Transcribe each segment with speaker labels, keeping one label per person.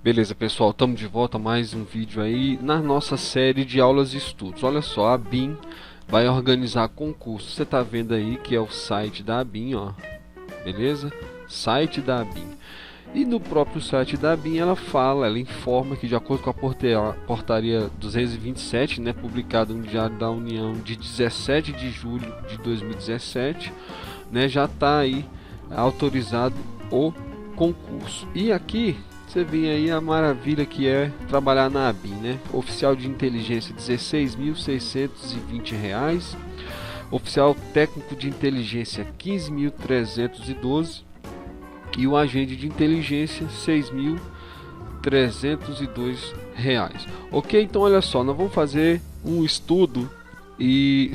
Speaker 1: Beleza, pessoal, estamos de volta a mais um vídeo aí na nossa série de aulas e estudos. Olha só, a ABIN vai organizar concurso. Você está vendo aí que é o site da ABIN, ó. Beleza? Site da ABIN. E no próprio site da ABIN ela informa que de acordo com a portaria 227, né, publicada no Diário da União de 17 de julho de 2017, né, já está aí autorizado o concurso. E aqui você vê aí a maravilha que é trabalhar na ABIN, né? Oficial de inteligência R$ 16.620, oficial técnico de inteligência R$ 15.312 e o agente de inteligência R$ 6.302. Ok, então olha só, nós vamos fazer um estudo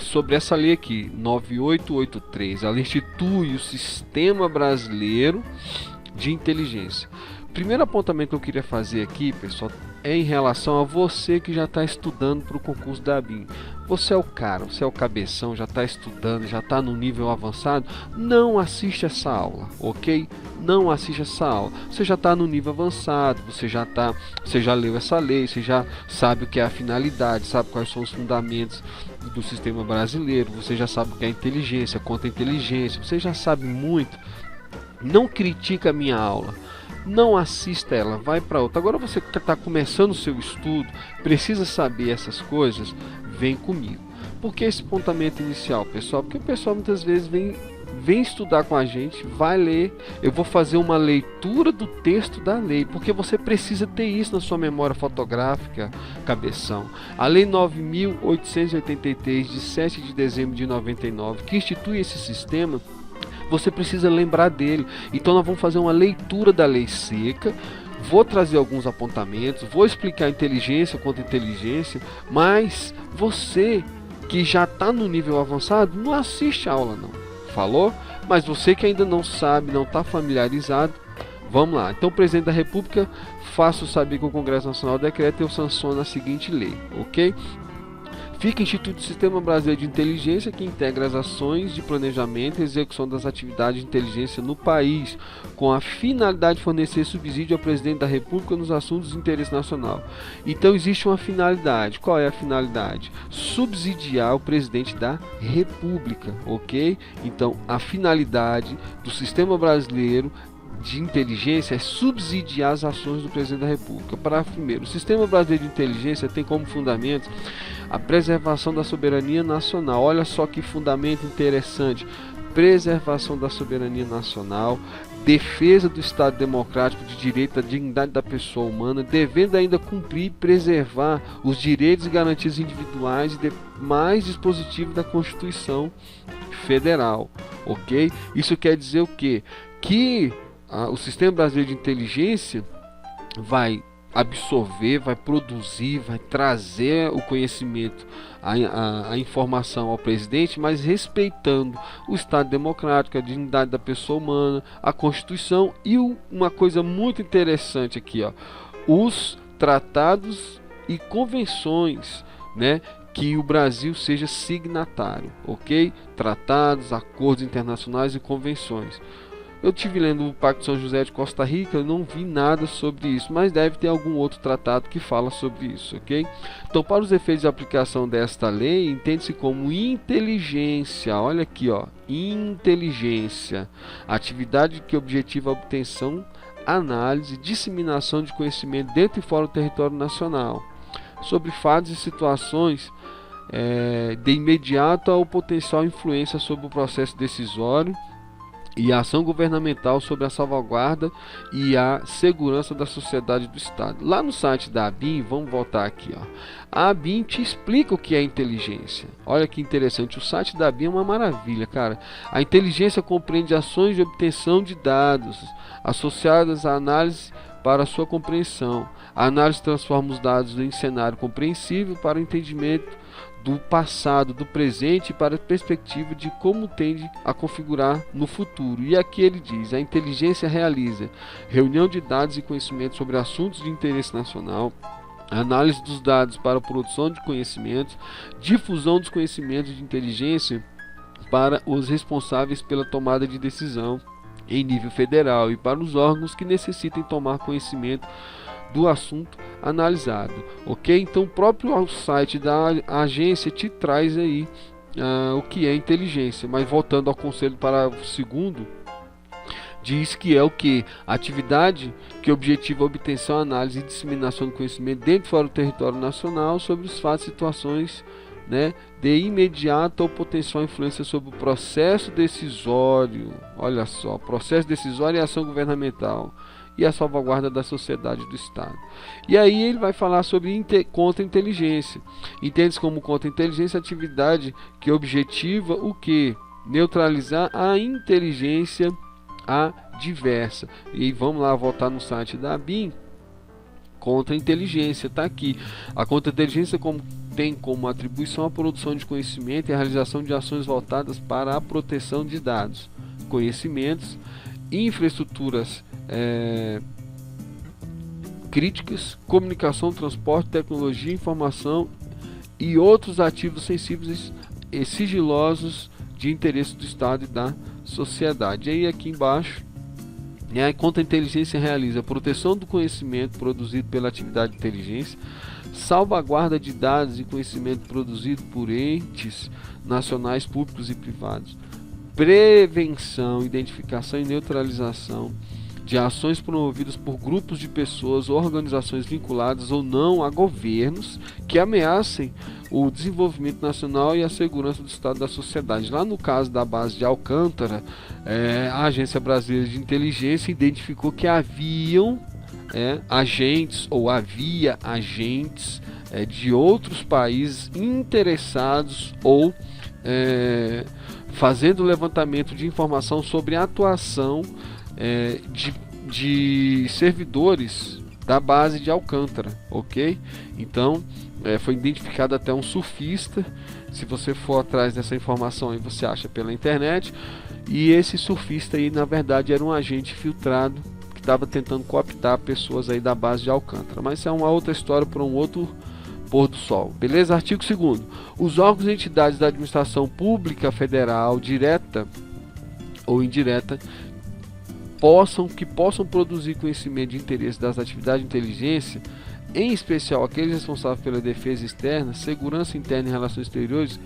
Speaker 1: sobre essa lei aqui, 9883. Ela institui o Sistema Brasileiro de Inteligência. Primeiro apontamento que eu queria fazer aqui, pessoal, é em relação a você que já está estudando para o concurso da ABIN. Você é o cara, você é o cabeção, já está estudando, já está no nível avançado. Não assiste essa aula, ok? Não assiste essa aula. Você já está no nível avançado, você já leu essa lei, você já sabe o que é a finalidade, sabe quais são os fundamentos do sistema brasileiro, você já sabe o que é inteligência, contra-inteligência, você já sabe muito. Não critica a minha aula. Não assista ela, vai para outra. Agora você que está começando o seu estudo, precisa saber essas coisas, vem comigo. Por que esse apontamento inicial, pessoal? Porque o pessoal muitas vezes vem estudar com a gente, vai ler. Eu vou fazer uma leitura do texto da lei, porque você precisa ter isso na sua memória fotográfica, cabeção. A Lei 9.883, de 7 de dezembro de 99, que institui esse sistema, você precisa lembrar dele. Então nós vamos fazer uma leitura da lei seca. Vou trazer alguns apontamentos, vou explicar inteligência contra inteligência, mas você que já está no nível avançado, não assiste a aula não. Falou? Mas você que ainda não sabe, não está familiarizado, vamos lá. Então o presidente da República faça saber que o Congresso Nacional decreta e eu sanciono a seguinte lei, ok? Fica instituído o Sistema Brasileiro de Inteligência, que integra as ações de planejamento e execução das atividades de inteligência no país, com a finalidade de fornecer subsídio ao presidente da República nos assuntos de interesse nacional. Então existe uma finalidade. Qual é a finalidade? Subsidiar o presidente da República, ok? Então a finalidade do Sistema Brasileiro de Inteligência é subsidiar as ações do presidente da República. Parágrafo 1º. O Sistema Brasileiro de Inteligência tem como fundamento a preservação da soberania nacional. Olha só que fundamento interessante. Preservação da soberania nacional, defesa do Estado democrático de direito, da dignidade da pessoa humana, devendo ainda cumprir e preservar os direitos e garantias individuais e demais dispositivos da Constituição Federal. Ok? Isso quer dizer o quê? Que o Sistema Brasileiro de Inteligência vai absorver, vai produzir, vai trazer o conhecimento, a informação ao presidente, mas respeitando o Estado democrático, a dignidade da pessoa humana, a Constituição e uma coisa muito interessante aqui, ó, os tratados e convenções, né, que o Brasil seja signatário, ok? Tratados, acordos internacionais e convenções. Eu estive lendo o Pacto de São José de Costa Rica, eu não vi nada sobre isso, mas deve ter algum outro tratado que fala sobre isso, ok? Então, para os efeitos de aplicação desta lei, entende-se como inteligência, olha aqui, ó, inteligência, atividade que objetiva a obtenção, análise e disseminação de conhecimento dentro e fora do território nacional, sobre fatos e situações de imediata ou potencial influência sobre o processo decisório, e a ação governamental sobre a salvaguarda e a segurança da sociedade do Estado. Lá no site da ABIN, vamos voltar aqui, ó. A ABIN te explica o que é inteligência. Olha que interessante, o site da ABIN é uma maravilha, cara. A inteligência compreende ações de obtenção de dados associadas à análise para sua compreensão. A análise transforma os dados em cenário compreensível para o entendimento do passado, do presente, para a perspectiva de como tende a configurar no futuro. E aqui ele diz: a inteligência realiza reunião de dados e conhecimento sobre assuntos de interesse nacional, análise dos dados para a produção de conhecimentos, difusão dos conhecimentos de inteligência para os responsáveis pela tomada de decisão em nível federal e para os órgãos que necessitem tomar conhecimento do assunto analisado, ok? Então o próprio site da agência te traz aí o que é inteligência. Mas voltando ao conselho parágrafo 2º, diz que é o que? Atividade que objetiva a obtenção, análise e disseminação do conhecimento dentro e fora do território nacional sobre os fatos e situações, né, de imediata ou potencial influência sobre o processo decisório. Olha só, processo decisório e ação governamental e a salvaguarda da sociedade do Estado. E aí ele vai falar sobre contra-inteligência. Entende-se como contra-inteligência atividade que objetiva o que? Neutralizar a inteligência adversa. E vamos lá voltar no site da ABIN. Contra-inteligência está aqui. A contra-inteligência tem como atribuição a produção de conhecimento e a realização de ações voltadas para a proteção de dados, conhecimentos, infraestruturas críticas, comunicação, transporte, tecnologia, informação e outros ativos sensíveis e sigilosos de interesse do Estado e da sociedade. E aí aqui embaixo, a contra-inteligência realiza a proteção do conhecimento produzido pela atividade de inteligência, salvaguarda de dados e conhecimento produzido por entes nacionais, públicos e privados, prevenção, identificação e neutralização de ações promovidas por grupos de pessoas ou organizações vinculadas ou não a governos que ameacem o desenvolvimento nacional e a segurança do Estado e da sociedade. Lá no caso da base de Alcântara, a Agência Brasileira de Inteligência identificou que haviam agentes ou havia agentes de outros países interessados ou fazendo levantamento de informação sobre a atuação de servidores da base de Alcântara, ok? Então foi identificado até um surfista. Se você for atrás dessa informação aí, você acha pela internet. E esse surfista aí, na verdade, era um agente filtrado que estava tentando cooptar pessoas aí da base de Alcântara. Mas isso é uma outra história para um outro pôr do sol, beleza? Artigo 2º. Os órgãos e entidades da administração pública federal, direta ou indireta, que possam produzir conhecimento de interesse das atividades de inteligência, em especial aqueles responsáveis pela defesa externa, segurança interna e relações exteriores,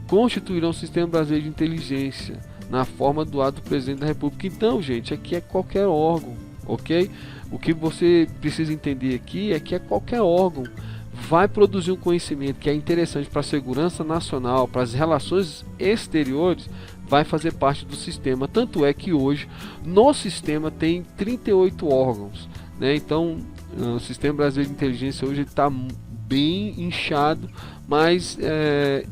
Speaker 1: constituirão um sistema brasileiro de inteligência na forma do ato do presidente da República. Então, gente, aqui é qualquer órgão, ok? O que você precisa entender aqui é que qualquer órgão vai produzir um conhecimento que é interessante para a segurança nacional, para as relações exteriores, vai fazer parte do sistema. Tanto é que hoje no sistema tem 38 órgãos, né? Então o sistema brasileiro de inteligência hoje está bem inchado, mas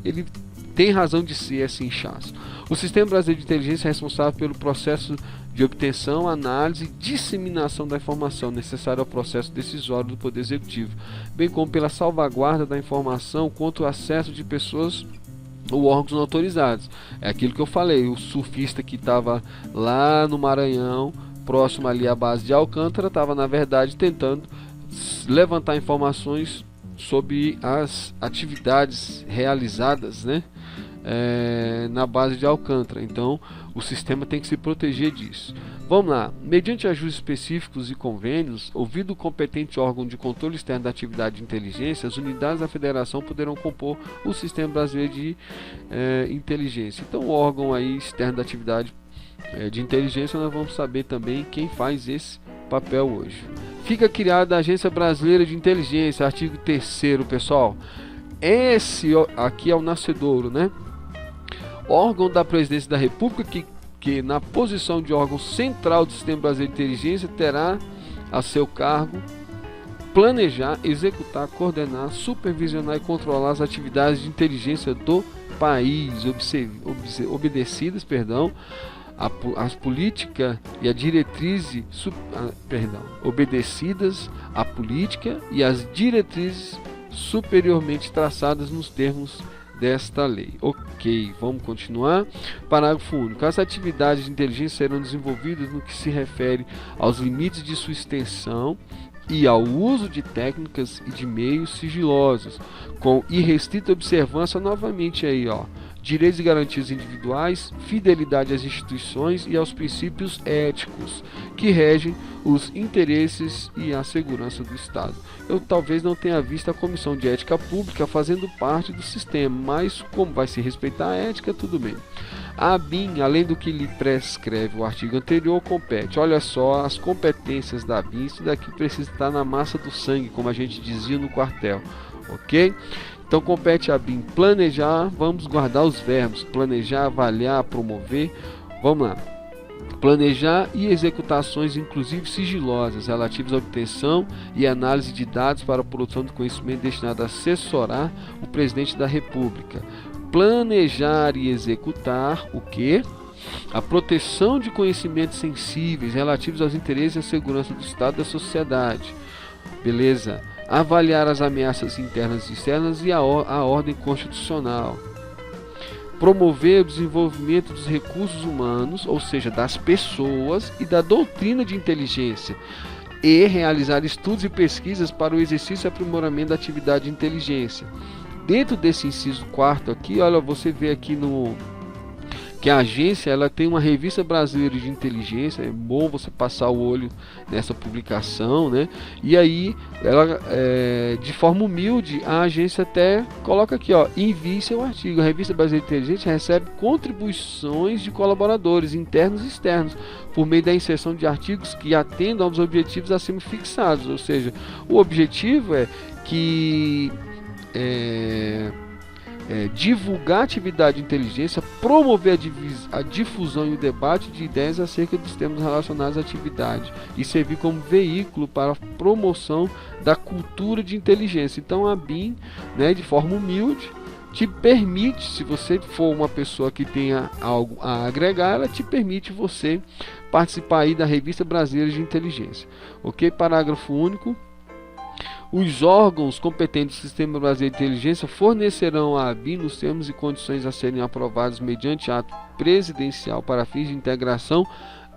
Speaker 1: ele tem razão de ser esse inchaço. O sistema brasileiro de inteligência é responsável pelo processo de obtenção, análise e disseminação da informação necessária ao processo decisório do Poder Executivo, bem como pela salvaguarda da informação contra o acesso de pessoas ou órgãos não autorizados. É aquilo que eu falei, o surfista que estava lá no Maranhão, próximo ali à base de Alcântara, estava na verdade tentando levantar informações sobre as atividades realizadas, né, na base de Alcântara. Então o sistema tem que se proteger disso. Vamos lá. Mediante ajustes específicos e convênios, ouvido o competente órgão de controle externo da atividade de inteligência, as unidades da federação poderão compor o sistema brasileiro de inteligência. Então o órgão aí externo da atividade de inteligência, nós vamos saber também quem faz esse papel hoje. Fica criada a Agência Brasileira de Inteligência, artigo 3º, pessoal. Esse aqui é o nascedouro, né? Órgão da Presidência da República que na posição de órgão central do Sistema Brasileiro de Inteligência terá a seu cargo planejar, executar, coordenar, supervisionar e controlar as atividades de inteligência do país, obedecidas, as políticas e a diretriz, obedecidas a política e as diretrizes superiormente traçadas nos termos desta lei. Ok, vamos continuar. Parágrafo único. As atividades de inteligência serão desenvolvidas no que se refere aos limites de sua extensão e ao uso de técnicas e de meios sigilosos, com irrestrita observância, novamente aí, direitos e garantias individuais, fidelidade às instituições e aos princípios éticos que regem os interesses e a segurança do Estado. Eu talvez não tenha visto a Comissão de Ética Pública fazendo parte do sistema, mas como vai se respeitar a ética, tudo bem. A ABIN, além do que lhe prescreve o artigo anterior, compete. Olha só as competências da ABIN, isso daqui precisa estar na massa do sangue, como a gente dizia no quartel, ok? Então compete a ABIN planejar, vamos guardar os verbos, planejar, avaliar, promover, vamos lá. Planejar e executar ações, inclusive sigilosas, relativas à obtenção e análise de dados para a produção de conhecimento destinado a assessorar o presidente da República. Planejar e executar o quê? A proteção de conhecimentos sensíveis relativos aos interesses e à segurança do Estado e da sociedade. Beleza? Avaliar as ameaças internas e externas e a ordem constitucional. Promover o desenvolvimento dos recursos humanos, ou seja, das pessoas e da doutrina de inteligência. E realizar estudos e pesquisas para o exercício e aprimoramento da atividade de inteligência. Dentro desse inciso 4 aqui, olha, você vê aqui que a agência ela tem uma revista brasileira de inteligência. É bom você passar o olho nessa publicação, né? E aí, ela, de forma humilde, a agência até coloca aqui, ó, envie seu artigo. A revista brasileira de inteligência recebe contribuições de colaboradores internos e externos por meio da inserção de artigos que atendam aos objetivos acima fixados. Ou seja, o objetivo é que divulgar a atividade de inteligência, promover a difusão e o debate de ideias acerca dos temas relacionados à atividade e servir como veículo para a promoção da cultura de inteligência. Então a BIM, né, de forma humilde, te permite, se você for uma pessoa que tenha algo a agregar, ela te permite você participar aí da Revista Brasileira de Inteligência. Ok? Parágrafo único. Os órgãos competentes do Sistema Brasileiro de Inteligência fornecerão à ABIN, nos termos e condições a serem aprovados mediante ato presidencial para fins de integração,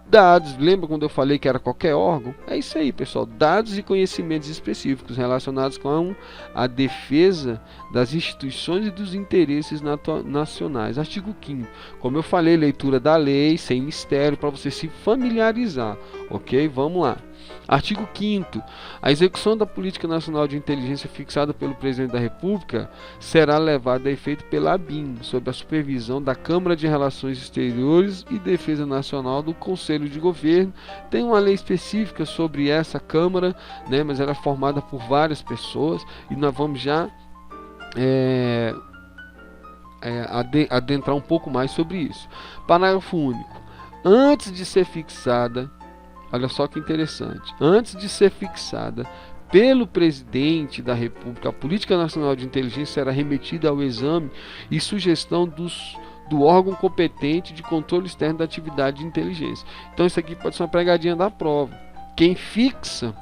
Speaker 1: dados. Lembra quando eu falei que era qualquer órgão? É isso aí, pessoal. Dados e conhecimentos específicos relacionados com a defesa das instituições e dos interesses nacionais. Artigo 5º. Como eu falei, leitura da lei, sem mistério, para você se familiarizar. Ok? Vamos lá. Artigo 5º. A execução da Política Nacional de Inteligência fixada pelo Presidente da República será levada a efeito pela ABIN, sob a supervisão da Câmara de Relações Exteriores e Defesa Nacional do Conselho de Governo. Tem uma lei específica sobre essa Câmara, né, mas ela é formada por várias pessoas e nós vamos já adentrar um pouco mais sobre isso. Parágrafo único. Antes de ser fixada, olha só que interessante, antes de ser fixada pelo Presidente da República, a Política Nacional de Inteligência será remetida ao exame e sugestão do órgão competente de controle externo da atividade de inteligência. Então isso aqui pode ser uma pegadinha da prova. Quem fixa,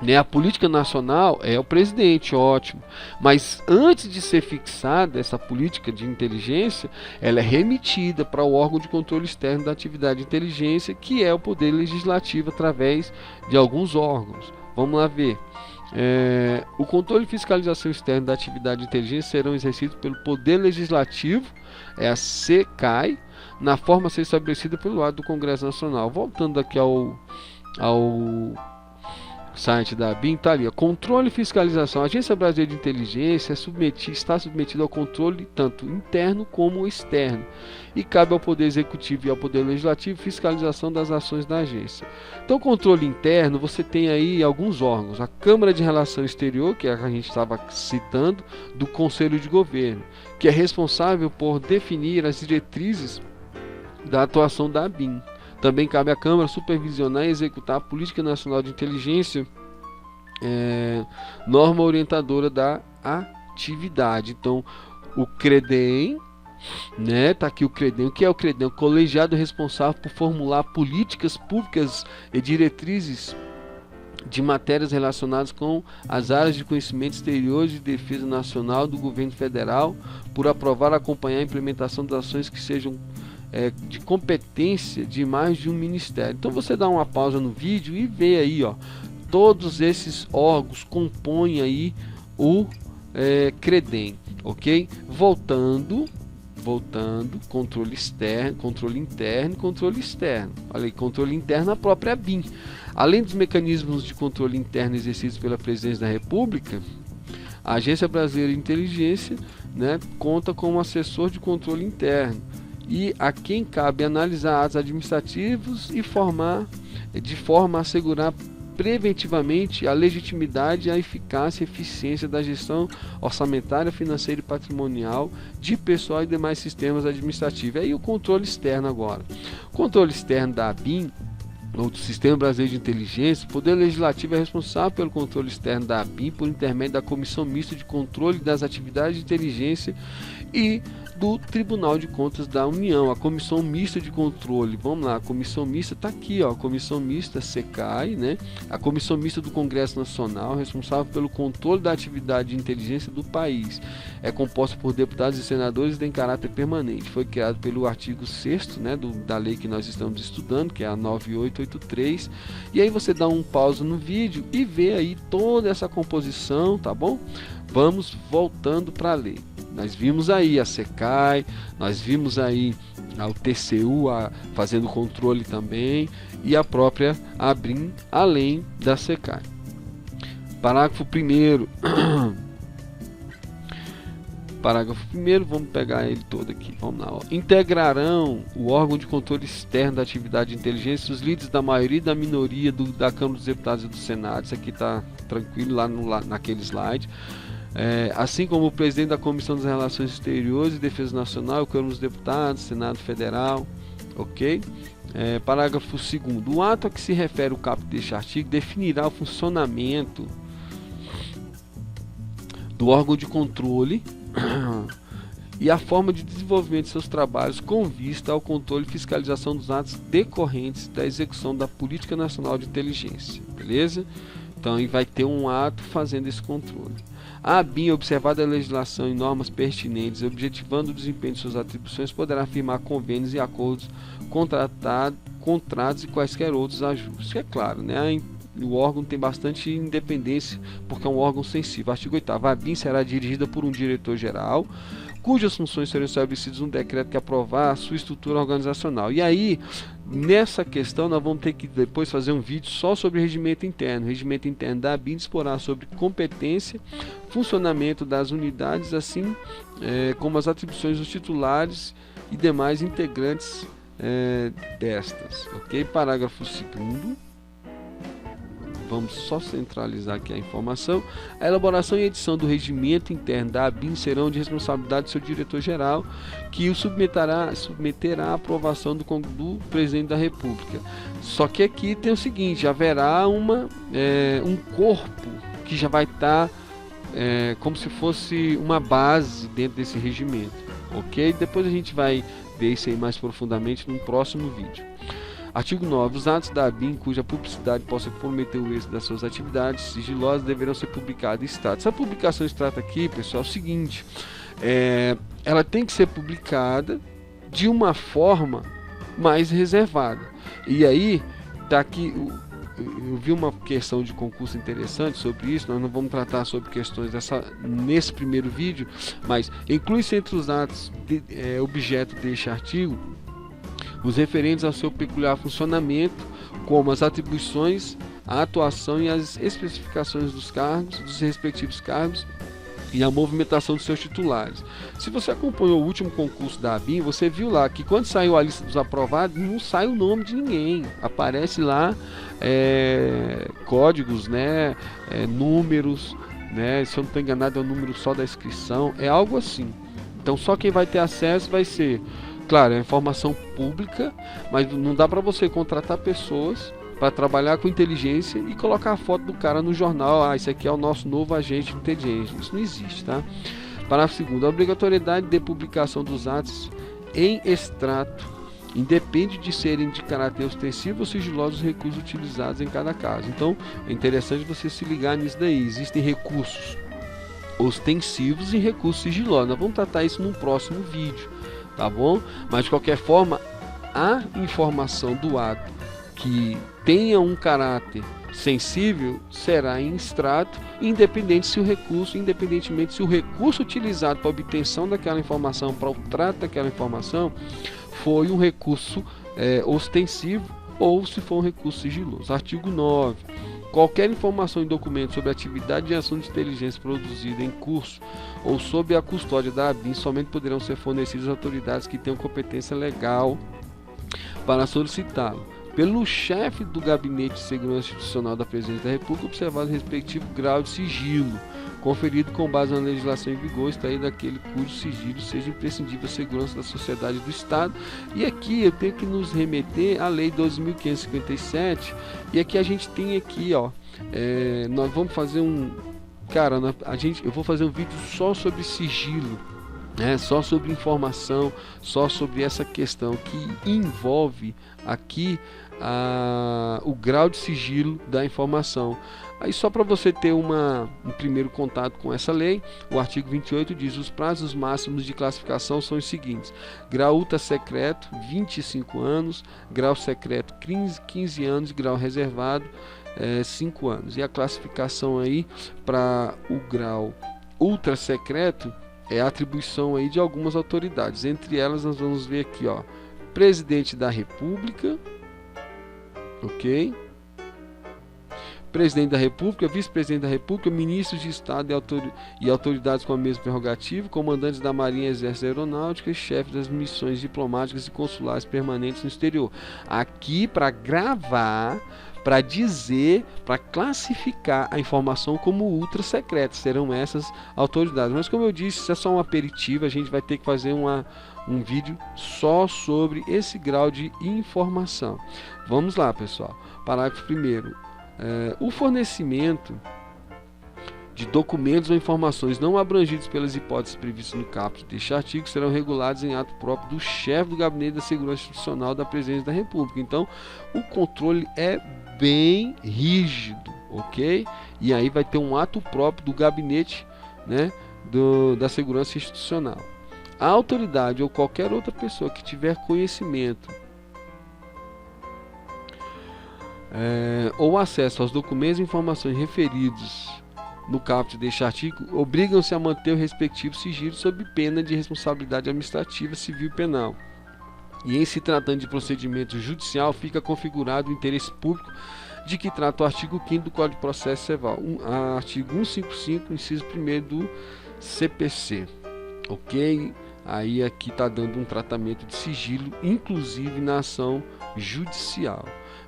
Speaker 1: né, a política nacional é o presidente, ótimo. Mas antes de ser fixada essa política de inteligência, ela é remetida para o órgão de controle externo da atividade de inteligência, que é o Poder Legislativo através de alguns órgãos. Vamos lá ver. O controle e fiscalização externa da atividade de inteligência serão exercidos pelo Poder Legislativo, é a SECAI, na forma a ser estabelecida pelo ato do Congresso Nacional. Voltando aqui ao site da ABIN, tá ali, controle e fiscalização. A Agência Brasileira de Inteligência está submetida ao controle tanto interno como externo e cabe ao Poder Executivo e ao Poder Legislativo fiscalização das ações da agência. Então, controle interno, você tem aí alguns órgãos: a Câmara de Relação Exterior, que é a que a gente estava citando, do Conselho de Governo, que é responsável por definir as diretrizes da atuação da ABIN. Também cabe à Câmara supervisionar e executar a Política Nacional de Inteligência, norma orientadora da atividade. Então, o CREDEM, né, tá aqui o CREDEM. O que é o CREDEM? O colegiado responsável por formular políticas públicas e diretrizes de matérias relacionadas com as áreas de conhecimento exterior e de defesa nacional do governo federal, por aprovar e acompanhar a implementação das ações que sejam de competência de mais de um ministério. Então você dá uma pausa no vídeo e vê aí, ó, todos esses órgãos compõem aí o CREDEM, ok? Voltando voltando, controle externo, controle interno e controle externo. Olha aí, controle interno na própria ABIN. Além dos mecanismos de controle interno exercidos pela Presidência da República, a Agência Brasileira de Inteligência, né, conta com um assessor de controle interno e a quem cabe analisar atos administrativos e de forma a assegurar preventivamente a legitimidade, a eficácia e eficiência da gestão orçamentária, financeira e patrimonial de pessoal e demais sistemas administrativos. Aí o controle externo agora. O controle externo da ABIN, ou do Sistema Brasileiro de Inteligência, o Poder Legislativo é responsável pelo controle externo da ABIN por intermédio da Comissão Mista de Controle das Atividades de Inteligência e do Tribunal de Contas da União, a Comissão Mista de Controle. Vamos lá, a Comissão Mista está aqui, ó, a Comissão Mista SECAI, né? A Comissão Mista do Congresso Nacional, responsável pelo controle da atividade de inteligência do país. É composta por deputados e senadores e tem caráter permanente. Foi criado pelo artigo 6º, né, da lei que nós estamos estudando, que é a 9883. E aí você dá um pause no vídeo e vê aí toda essa composição, tá bom? Vamos voltando para a lei. Nós vimos aí a SECAI, nós vimos aí o TCU fazendo controle também e a própria ABIN, além da SECAI. Parágrafo 1º. Parágrafo 1º, vamos pegar ele todo aqui. Vamos lá. Ó. Integrarão o órgão de controle externo da atividade de inteligência os líderes da maioria e da minoria da Câmara dos Deputados e do Senado. Isso aqui está tranquilo lá naquele slide. Assim como o presidente da Comissão das Relações Exteriores e Defesa Nacional, Câmara dos Deputados, Senado Federal, ok? Parágrafo 2º. O ato a que se refere o caput deste artigo definirá o funcionamento do órgão de controle e a forma de desenvolvimento de seus trabalhos com vista ao controle e fiscalização dos atos decorrentes da execução da Política Nacional de Inteligência, beleza? Então, aí vai ter um ato fazendo esse controle. A ABIN, observada a legislação e normas pertinentes, objetivando o desempenho de suas atribuições, poderá firmar convênios e acordos, contratos e quaisquer outros ajustes. É claro, né? O órgão tem bastante independência, porque é um órgão sensível. Artigo 8º. A ABIN será dirigida por um diretor-geral, cujas funções serão estabelecidas no decreto que aprovar a sua estrutura organizacional. E aí, nessa questão, nós vamos ter que depois fazer um vídeo só sobre regimento interno. O regimento interno da ABIN disporá sobre competência, funcionamento das unidades, assim como as atribuições dos titulares e demais integrantes destas. Ok? Parágrafo 2º. Vamos só centralizar aqui a informação. A elaboração e edição do regimento interno da ABIN serão de responsabilidade do seu diretor-geral, que o submeterá à aprovação do presidente da República. Só que aqui tem o seguinte: haverá um corpo que já vai estar como se fosse uma base dentro desse regimento. Ok? Depois a gente vai ver isso aí mais profundamente no próximo vídeo. Artigo 9. Os atos da ABIN cuja publicidade possa comprometer o êxito das suas atividades sigilosas deverão ser publicados em extrato. Essa publicação em extrato aqui, pessoal, é o seguinte: ela tem que ser publicada de uma forma mais reservada. E aí, tá aqui, eu vi uma questão de concurso interessante sobre isso. Nós não vamos tratar sobre questões nesse primeiro vídeo, mas inclui-se entre os atos objeto deste artigo os referentes ao seu peculiar funcionamento, como as atribuições, a atuação e as especificações dos cargos, dos respectivos cargos e a movimentação dos seus titulares. Se você acompanhou o último concurso da ABIN, você viu lá que quando saiu a lista dos aprovados, não sai o nome de ninguém. Aparece lá códigos, né, números, né, se eu não estou enganado é o número só da inscrição, é algo assim. Então só quem vai ter acesso vai ser... Claro, é informação pública, mas não dá para você contratar pessoas para trabalhar com inteligência e colocar a foto do cara no jornal. Esse aqui é o nosso novo agente de inteligência. Isso não existe, tá? Parágrafo 2º. A obrigatoriedade de publicação dos atos em extrato independe de serem de caráter ostensivo ou sigiloso os recursos utilizados em cada caso. Então, é interessante você se ligar nisso daí. Existem recursos ostensivos e recursos sigilosos. Nós vamos tratar isso num próximo vídeo. Tá bom? Mas de qualquer forma, a informação do ato que tenha um caráter sensível será em extrato, independentemente se o recurso utilizado para a obtenção daquela informação, para o trato daquela informação, foi um recurso ostensivo ou se for um recurso sigiloso. Artigo 9. Qualquer informação em documento sobre atividade de ação de inteligência produzida em curso ou sob a custódia da ABIN somente poderão ser fornecidas às autoridades que tenham competência legal para solicitá-lo, pelo chefe do Gabinete de Segurança Institucional da Presidência da República, observado o respectivo grau de sigilo, conferido com base na legislação em vigor, extraído daquele cujo sigilo seja imprescindível à segurança da sociedade e do Estado. E aqui eu tenho que nos remeter à Lei 12.557, e aqui a gente tem aqui, ó, nós vamos fazer eu vou fazer um vídeo só sobre sigilo, só sobre informação, só sobre essa questão que envolve aqui o grau de sigilo da informação. Aí só para você ter um primeiro contato com essa lei, o artigo 28 diz: os prazos máximos de classificação são os seguintes: grau ultra secreto 25 anos, grau secreto 15 anos, grau reservado 5 anos. E a classificação aí para o grau ultra secreto é a atribuição aí de algumas autoridades. Entre elas nós vamos ver aqui, ó, Presidente da República, ok? Presidente da República, Vice-Presidente da República, Ministros de Estado e autoridades com a mesma prerrogativa, comandantes da Marinha, Exército e Aeronáutica e chefes das missões diplomáticas e consulares permanentes no exterior. Aqui para gravar, para dizer, para classificar a informação como ultra secreta, serão essas autoridades. Mas como eu disse, isso é só um aperitivo, a gente vai ter que fazer um vídeo só sobre esse grau de informação. Vamos lá, pessoal. Parágrafo 1º. O fornecimento de documentos ou informações não abrangidos pelas hipóteses previstas no caput deste artigo serão regulados em ato próprio do chefe do Gabinete da Segurança Institucional da Presidência da República. Então, o controle é bem rígido, ok? E aí vai ter um ato próprio do Gabinete, né, da Segurança Institucional. A autoridade ou qualquer outra pessoa que tiver conhecimento ou acesso aos documentos e informações referidos no caput deste artigo obrigam-se a manter o respectivo sigilo sob pena de responsabilidade administrativa, civil e penal. E em se tratando de procedimento judicial, fica configurado o interesse público de que trata o artigo 5º do Código de Processo Civil, artigo 155, inciso 1º do CPC, ok? Aí aqui está dando um tratamento de sigilo, inclusive na ação judicial.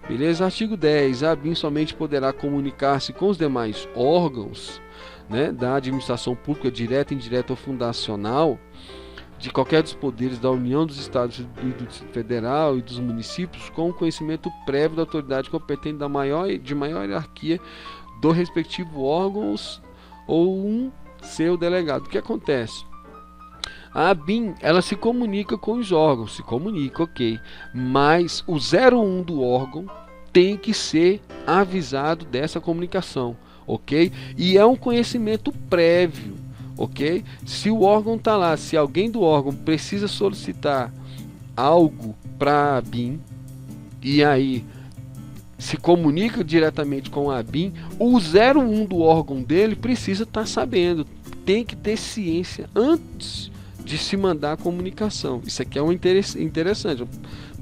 Speaker 1: Beleza? Artigo 10. A ABIN somente poderá comunicar-se com os demais órgãos, né, da administração pública, direta, indireta ou fundacional, de qualquer dos poderes da União, dos Estados e do Distrito Federal e dos municípios, com o conhecimento prévio da autoridade competente de maior hierarquia do respectivo órgão ou um seu delegado. O que acontece? A ABIN, ela se comunica com os órgãos, ok, mas o 01 do órgão tem que ser avisado dessa comunicação, ok? E é um conhecimento prévio, ok? Se o órgão está lá, se alguém do órgão precisa solicitar algo para a ABIN, e aí se comunica diretamente com a ABIN, o 01 do órgão dele precisa estar sabendo, tem que ter ciência antes de se mandar a comunicação. Isso aqui é um interessante,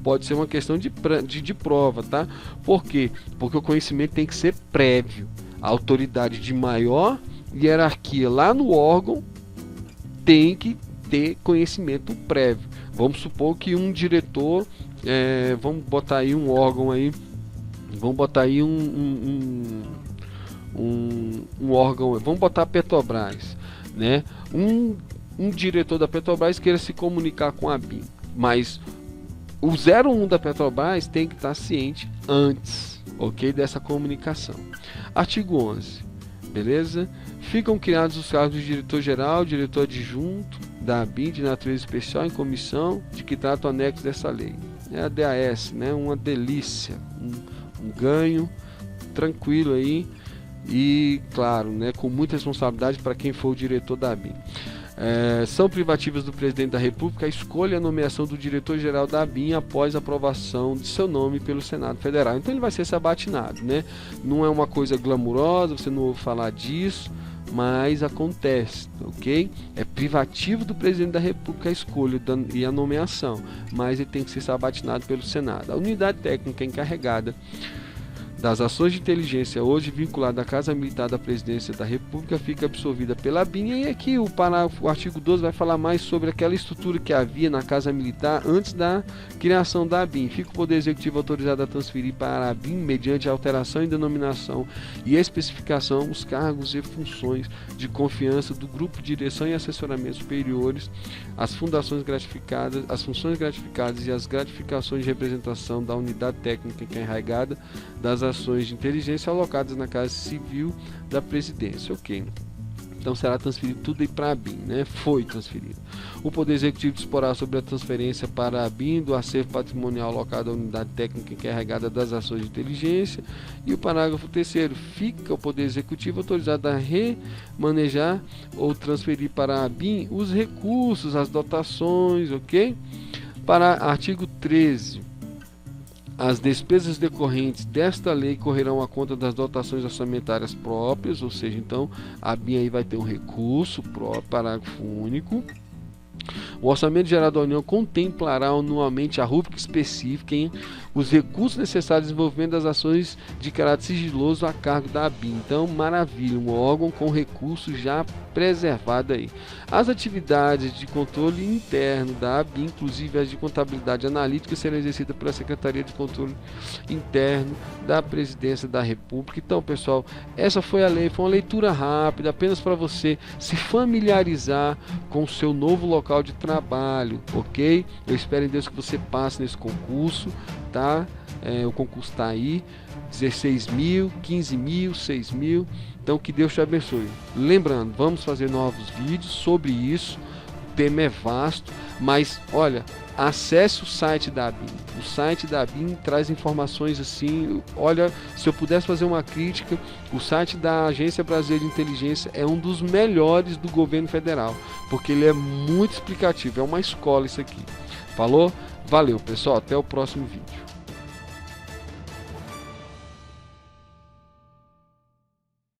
Speaker 1: pode ser uma questão de prova, tá? Por quê? Porque o conhecimento tem que ser prévio. A autoridade de maior hierarquia lá no órgão tem que ter conhecimento prévio. Vamos supor que um diretor, vamos botar aí um órgão aí, vamos botar aí um órgão, vamos botar a Petrobras, né? Um diretor da Petrobras queira se comunicar com a ABIN, mas o 01 da Petrobras tem que estar ciente antes, ok, dessa comunicação. Artigo 11, beleza? Ficam criados os cargos de diretor-geral, diretor adjunto da ABIN de natureza especial em comissão de que trata o anexo dessa lei. É a DAS, né? Uma delícia, um ganho tranquilo aí e, claro, né, com muita responsabilidade para quem for o diretor da ABIN. São privativas do presidente da República a escolha e a nomeação do diretor-geral da ABIN após a aprovação de seu nome pelo Senado Federal. Então ele vai ser sabatinado, né? Não é uma coisa glamurosa, você não ouve falar disso, mas acontece, ok? É privativo do presidente da República a escolha e a nomeação, mas ele tem que ser sabatinado pelo Senado. A unidade técnica encarregada das ações de inteligência hoje vinculada à Casa Militar da Presidência da República fica absorvida pela ABIN. E aqui o artigo 12 vai falar mais sobre aquela estrutura que havia na Casa Militar antes da criação da ABIN. Fica o Poder Executivo autorizado a transferir para a ABIN, mediante alteração em denominação e especificação, os cargos e funções de confiança do Grupo de Direção e Assessoramento Superiores, as funções gratificadas e as gratificações de representação da unidade técnica encarregada das ações de inteligência alocadas na Casa Civil da Presidência, ok? Então será transferido tudo aí para a ABIN, né? Foi transferido. O Poder Executivo disporá sobre a transferência para a ABIN do acervo patrimonial alocado à unidade técnica encarregada das ações de inteligência. E o parágrafo 3º, fica o Poder Executivo autorizado a remanejar ou transferir para a ABIN os recursos, as dotações, ok? Para artigo 13. As despesas decorrentes desta lei correrão à conta das dotações orçamentárias próprias, ou seja, então a ABIN aí vai ter um recurso próprio, parágrafo único. O Orçamento Geral da União contemplará anualmente a rúbrica específica em os recursos necessários ao desenvolvimento das ações de caráter sigiloso a cargo da ABIN. Então, maravilha, um órgão com recurso já preservado aí. As atividades de controle interno da ABIN, inclusive as de contabilidade analítica, serão exercidas pela Secretaria de Controle Interno da Presidência da República. Então, pessoal, essa foi a lei, foi uma leitura rápida, apenas para você se familiarizar com o seu novo local de trabalho, ok? Eu espero em Deus que você passe nesse concurso, tá? O concurso está aí, 16 mil, 15 mil, 6 mil, então que Deus te abençoe. Lembrando, vamos fazer novos vídeos sobre isso, o tema é vasto, mas olha, acesse o site da ABIN. O site da ABIN traz informações assim, olha, se eu pudesse fazer uma crítica, o site da Agência Brasileira de Inteligência é um dos melhores do governo federal, porque ele é muito explicativo, é uma escola isso aqui. Falou? Valeu, pessoal, até o próximo vídeo.